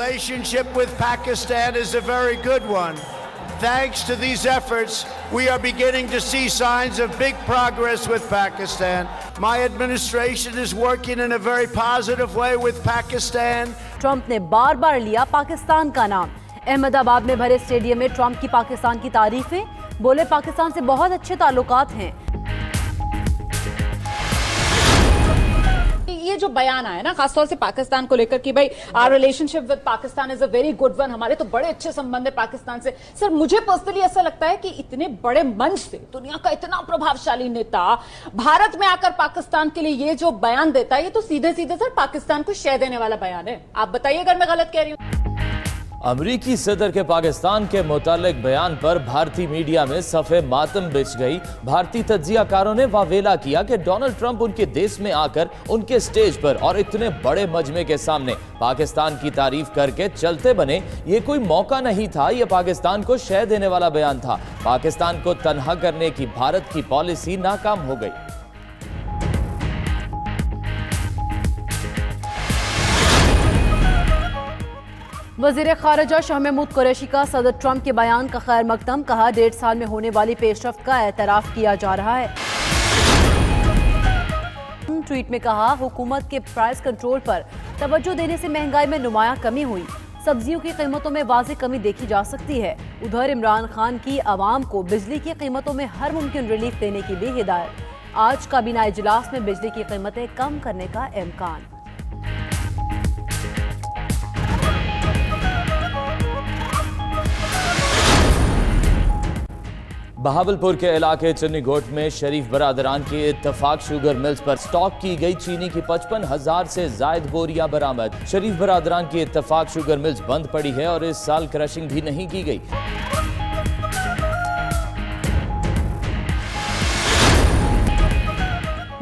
relationship with Pakistan is a very good one. Thanks to these efforts, we are beginning to see signs of big progress with Pakistan. My administration is working in a very positive way with Pakistan. Trump ने बार बार लिया पाकिस्तान का नाम। अहमदाबाद में भरे stadium में Trump की पाकिस्तान की तारीफें, बोले पाकिस्तान से बहुत अच्छे ताल्लुकात हैं। ये जो बयान आया ना खासतौर से पाकिस्तान को लेकर कि भाई our relationship with Pakistan is a very good one, हमारे तो बड़े अच्छे संबंध है पाकिस्तान से। सर मुझे पर्सनली ऐसा लगता है कि इतने बड़े मंच से दुनिया का इतना प्रभावशाली नेता भारत में आकर पाकिस्तान के लिए ये जो बयान देता है, ये तो सीधे सीधे सर पाकिस्तान को शह देने वाला बयान है। आप बताइए अगर मैं गलत कह रही हूँ। अमरीकी सदर के पाकिस्तान के मुतालिक बयान पर भारतीय मीडिया में सफ़े मातम बिछ गई। भारतीय तज्जियाकारों ने वावेला किया कि डोनाल्ड ट्रंप उनके देश में आकर उनके स्टेज पर और इतने बड़े मजमे के सामने पाकिस्तान की तारीफ करके चलते बने। ये कोई मौका नहीं था, ये पाकिस्तान को शह देने वाला बयान था। पाकिस्तान को तन्हा करने की भारत की पॉलिसी नाकाम हो गई। वज़ीर ख़ारिजा शाह महमूद कुरैशी का सदर ट्रंप के बयान का खैर मकदम, कहा 1.5 साल में होने वाली पेशरफ्त का एतराफ़ किया जा रहा है। ट्वीट में कहा हुकूमत के प्राइस कंट्रोल पर तवज्जो देने से महंगाई में नुमायां कमी हुई, सब्जियों की कीमतों में वाज़ेह कमी देखी जा सकती है। उधर इमरान खान की आवाम को बिजली की कीमतों में हर मुमकिन रिलीफ देने की भी हिदायत। आज काबीना इजलास में बिजली की कीमतें कम करने का इम्कान। बहावलपुर के इलाके चन्नीगोट में शरीफ बरादरान के इत्तफाक शुगर मिल्स पर स्टॉक की गई चीनी की 55,000 से जायद बोरियां बरामद। शरीफ बरादरान की इत्तफाक शुगर मिल्स बंद पड़ी है और इस साल क्रशिंग भी नहीं की गई।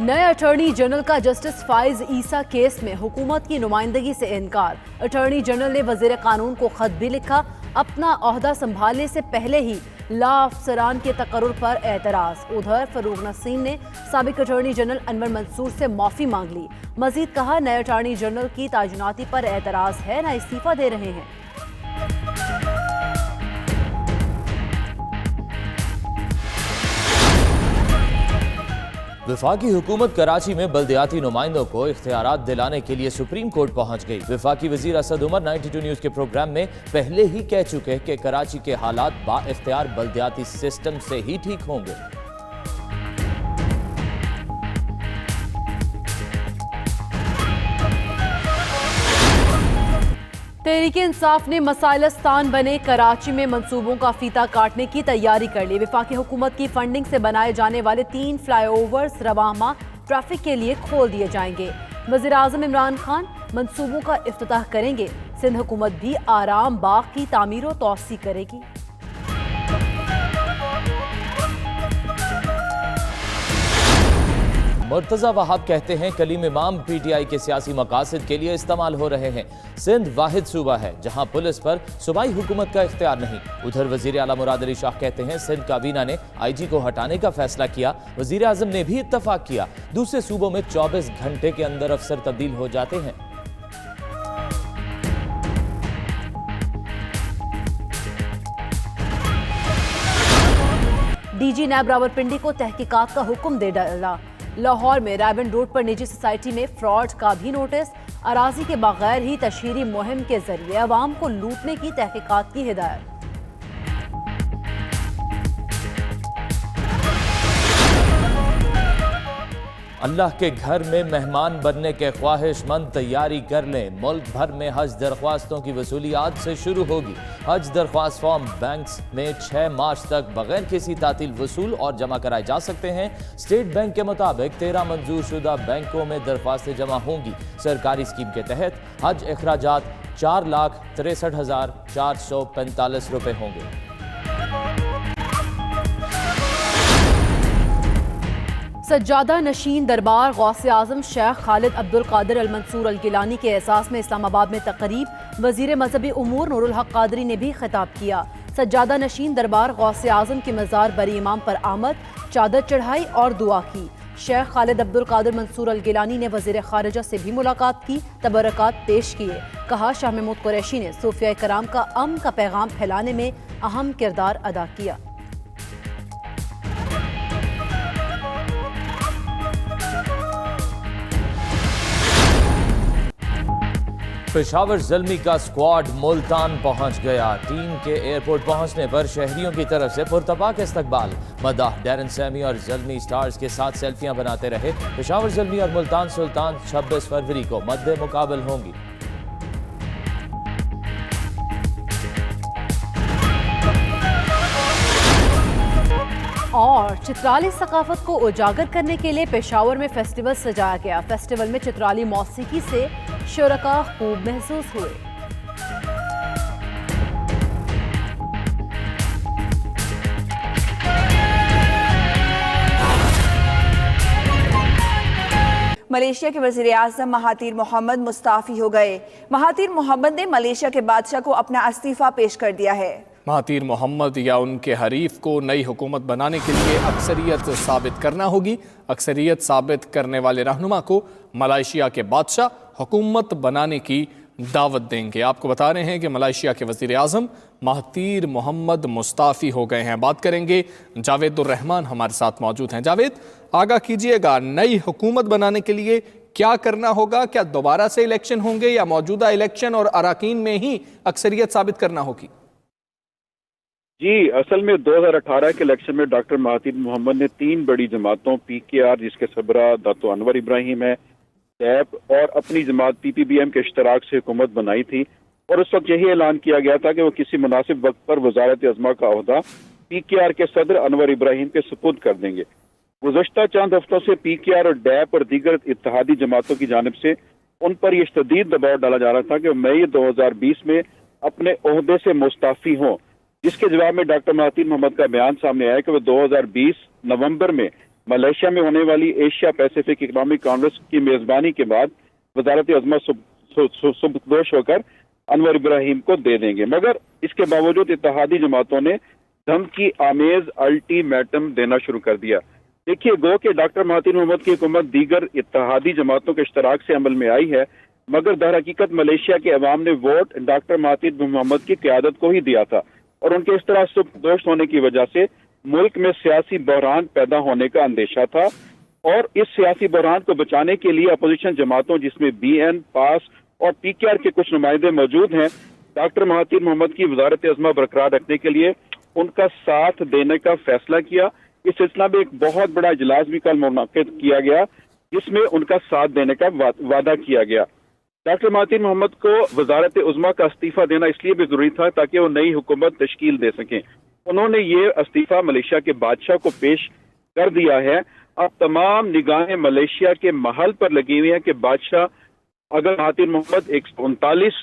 नए अटॉर्नी जनरल का जस्टिस फाइज ईसा केस में हुकूमत की नुमाइंदगी से इनकार। अटॉर्नी जनरल ने वजीर कानून को खत भी लिखा। अपना ओहदा संभालने से पहले ही ला अफसरान के तकर्रुर पर एतराज़। उधर फरूक नसीम ने साबिक अटॉर्नी जनरल अनवर मंसूर से माफ़ी मांग ली। मजीद कहा नए अटॉर्नी जनरल की तायुनाती पर एतराज़ है, न इस्तीफ़ा दे रहे हैं। वफाकी हुकूमत कराची में बल्दियाती नुमाइंदों को इख्तियारात दिलाने के लिए सुप्रीम कोर्ट पहुंच गई। वफाकी वजीर असद उमर 92 न्यूज़ के प्रोग्राम में पहले ही कह चुके हैं कि कराची के हालात बाइख्तियार बल्दियाती सिस्टम से ही ठीक होंगे। तहरीक इंसाफ ने मसाइलस्तान बने कराची में मंसूबों का फीता काटने की तैयारी कर ली। वफाकी हुकूमत की फंडिंग से बनाए जाने वाले 3 फ्लाईओवर्स रवां माह ट्रैफिक के लिए खोल दिए जाएंगे। वज़ीर आज़म इमरान खान मंसूबों का इफ्तिताह करेंगे। सिंध हुकूमत भी आराम बाग की तामीर और तौसी करेगी। मुर्तज़ा वहाब कहते हैं कलीम इमाम PTI के सियासी मकासद के लिए इस्तेमाल हो रहे हैं। सिंध वाहिद सूबा है जहां पुलिस पर सूबाई हुकूमत का इख्तियार नहीं। उधर वजीर आला मुराद अली शाह कहते हैं सिंध काबीना ने IG को हटाने का फैसला किया। वजीर आज़म ने भी इत्तफाक किया। दूसरे सूबों में 24 घंटे के अंदर अफसर तब्दील हो जाते हैं। DG नैब रावलपिंडी को तहकीकात का हुक्म दे डाला। लाहौर में रायबन रोड पर निजी सोसाइटी में फ्रॉड का भी नोटिस। अराजी के बगैर ही तशहीरी मुहिम के जरिए अवाम को लूटने की तहकीकात की हिदायत। अल्लाह के घर में मेहमान बनने के ख्वाहिशमंद तैयारी कर लें। मुल्क भर में हज दरख्वास्तों की वसूली आज से शुरू होगी। हज दरख्वास्त फॉर्म बैंक्स में 6 मार्च तक बगैर किसी तातील वसूल और जमा कराए जा सकते हैं। स्टेट बैंक के मुताबिक 13 मंजूर शुदा बैंकों में दरख्वास्तें जमा होंगी। सरकारी स्कीम के तहत हज अखराजात 4,63,445 रुपए होंगे। सज्जादा नशीन दरबार गौसे आजम शेख खालिद अब्दुल कादिर अल मंसूर अल गिलानी के एहसास में इस्लामाबाद में तकरीब। वजीर मजहबी उमूर नूरुल हक कादरी ने भी खिताब किया। सज्जादा नशीन दरबार गौसे आजम के मज़ार बरी इमाम पर आमद, चादर चढ़ाई और दुआ की। शेख खालिद अब्दुल कादिर मंसूर अल गिलानी ने वजीर खारिजा से भी मुलाकात की, तबर्रकात पेश किए। कहा शाह महमूद कुरैशी ने सूफिया कराम का अमन का पैगाम फैलाने में अहम किरदार अदा किया। पेशावर ज़ल्मी का स्क्वाड मुल्तान पहुंच गया। टीम के एयरपोर्ट पहुंचने पर शहरियों की तरफ से पुरतबाक इस्तकबाल। मदाह डैरन सैमी और ज़ल्मी स्टार्स के साथ सेल्फियां बनाते रहे। पेशावर ज़ल्मी और मुल्तान सुल्तान 26 फरवरी को मद्दे मुकाबल होंगी। और चित्राली सकाफत को उजागर करने के लिए पेशावर में फेस्टिवल सजाया गया। फेस्टिवल में चित्राली मौसीकी से शुरका खूब महसूस हुए। मलेशिया के वज़ीर आज़म महातीर मोहम्मद मुस्ताफ़ी हो गए। महातीर मोहम्मद ने मलेशिया के बादशाह को अपना इस्तीफ़ा पेश कर दिया है। महातीर मोहम्मद या उनके हरीफ को नई हुकूमत बनाने के लिए अक्सरियत साबित करना होगी। अक्सरियत साबित करने वाले रहनुमा को मलेशिया के बादशाह हुकूमत बनाने की दावत देंगे। आपको बता रहे हैं कि मलेशिया के वज़ीर आज़म महातीर मोहम्मद मुस्ताफ़ी हो गए हैं। बात करेंगे जावेद उर रहमान हमारे साथ मौजूद हैं। जावेद, आगाह कीजिएगा, नई हुकूमत बनाने के लिए क्या करना होगा? क्या दोबारा से इलेक्शन होंगे या मौजूदा इलेक्शन और अराकीन में ही अक्सरियत साबित करना होगी? जी, असल में 2018 के इलेक्शन में डॉक्टर महातीर मोहम्मद ने 3 बड़ी जमातों PKR, जिसके सरबराह दातो अनवर इब्राहिम है, टैप और अपनी जमात PPBM के इश्तराक से हुकूमत बनाई थी। और उस वक्त यही ऐलान किया गया था कि वो किसी मुनासिब वक्त पर वजारत अज़मा का ओहदा PKR के सदर अनवर इब्राहिम के सुपुर्द कर देंगे। गुज़श्ता चंद हफ्तों से PKR और डैप और दीगर इत्तेहादी जमातों की जानिब से उन पर यह शदीद दबाव डाला जा रहा था कि मई 2020 में अपने ओहदे से मुस्ताफ़ी हों, जिसके जवाब में डॉक्टर महातीर मोहम्मद का बयान सामने आया कि वो 2020 नवंबर में मलेशिया में होने वाली एशिया पैसिफिक इकनॉमिक कांग्रेस की मेजबानी के बाद वजारत अज़मा सुबकदोश होकर अनवर इब्राहिम को दे देंगे। मगर इसके बावजूद इत्तेहादी जमातों ने धमकी आमेज अल्टीमेटम देना शुरू कर दिया। देखिए, गो कि डॉक्टर महातीर मोहम्मद की हुकूमत दीगर इत्तेहादी जमातों के इश्तराक से अमल में आई है, मगर दर हकीकत मलेशिया के अवाम ने वोट डॉक्टर महातीर मोहम्मद की क़यादत को ही दिया था और उनके इस तरह सुबकदोश होने की वजह से मुल्क में सियासी बहरान पैदा होने का अंदेशा था। और इस सियासी बहरान को बचाने के लिए अपोजिशन जमातों, जिसमें BN, पास और PKR के कुछ नुमाइंदे मौजूद हैं, डॉक्टर महातीर मोहम्मद की वजारत अज़मा बरकरार रखने के लिए उनका साथ देने का फैसला किया। इस सिलसिला में एक बहुत बड़ा इजलास भी कल मुनक्किद किया गया, जिसमें उनका साथ देने का वादा किया गया। डॉक्टर महातीर मोहम्मद को वजारत उज़्मा का इस्तीफा देना इसलिए भी जरूरी था ताकि वो नई हुकूमत तश्कील दे सकें। उन्होंने ये इस्तीफा मलेशिया के बादशाह को पेश कर दिया है। अब तमाम निगाहें मलेशिया के महल पर लगी हुई हैं कि बादशाह अगर महातीर मोहम्मद 139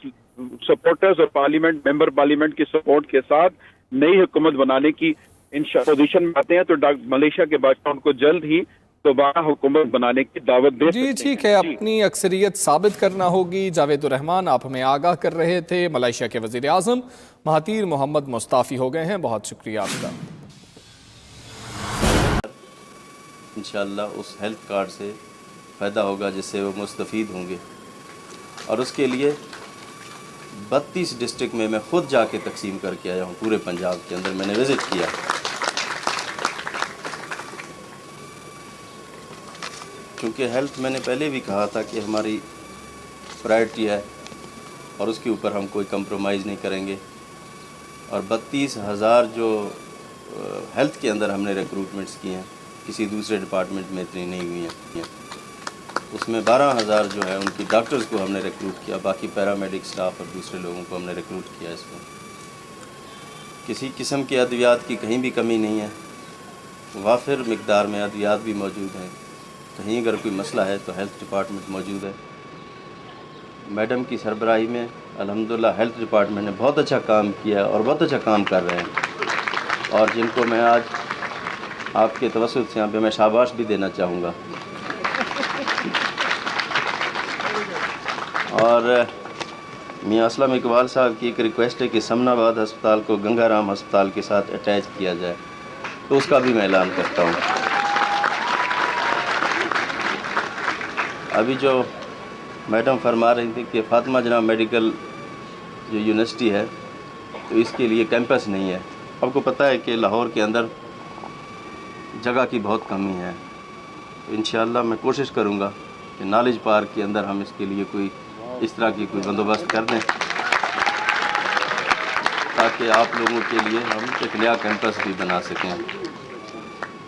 सपोर्टर्स और मेंबर पार्लियामेंट की सपोर्ट के साथ नई हुकूमत बनाने की पोजीशन में आते हैं तो मलेशिया के बादशाह उनको जल्द ही दोबारा हुकूमत बनाने की दावत दे सकते हैं। जी ठीक है, अपनी अक्सरियत साबित करना होगी। जावेद उर रहमान आप हमें आगाह कर रहे थे। मलेशिया के वज़ीर आज़म महातीर मोहम्मद मुस्ताफ़ी हो गए हैं, बहुत शुक्रिया आपका। इंशाअल्लाह उस हेल्थ कार्ड से फ़ायदा होगा जिससे वो मुस्तफ़ीद होंगे और उसके लिए 32 डिस्ट्रिक्ट में मैं ख़ुद जाके तकसीम करके आया हूँ। पूरे पंजाब के अंदर मैंने विज़िट किया। क्योंकि हेल्थ मैंने पहले भी कहा था कि हमारी प्रायोरिटी है और उसके ऊपर हम कोई कंप्रोमाइज़ नहीं करेंगे। और 32,000 जो हेल्थ के अंदर हमने रिक्रूटमेंट्स किए हैं, किसी दूसरे डिपार्टमेंट में इतनी नहीं हुई हैं। उसमें 12,000 जो है उनकी डॉक्टर्स को हमने रिक्रूट किया, बाकी पैरामेडिक स्टाफ और दूसरे लोगों को हमने रिक्रूट किया। इसमें किसी किस्म के अद्वियात की कहीं भी कमी नहीं है, वाफिर मिकदार में अद्वियात भी मौजूद हैं। कहीं अगर कोई मसला है तो हेल्थ डिपार्टमेंट मौजूद है। मैडम की सरबराही में अल्हम्दुलिल्लाह हेल्थ डिपार्टमेंट ने बहुत अच्छा काम किया और बहुत अच्छा काम कर रहे हैं और जिनको मैं आज आपके तवस्सुत से यहाँ पे मैं शाबाश भी देना चाहूँगा। और मियाँ असलम इकबाल साहब की एक रिक्वेस्ट है कि समनाबाद अस्पताल को गंगाराम अस्पताल के साथ अटैच किया जाए, तो उसका भी मैं ऐलान करता हूँ। अभी जो मैडम फरमा रही थी कि फातिमा जना मेडिकल जो यूनिवर्सिटी है तो इसके लिए कैंपस नहीं है। आपको पता है कि लाहौर के अंदर जगह की बहुत कमी है। तो इंशाअल्लाह मैं कोशिश करूँगा कि नॉलेज पार्क के अंदर हम इसके लिए कोई इस तरह की कोई बंदोबस्त कर दें ताकि आप लोगों के लिए हम एक नया कैंपस भी बना सकें।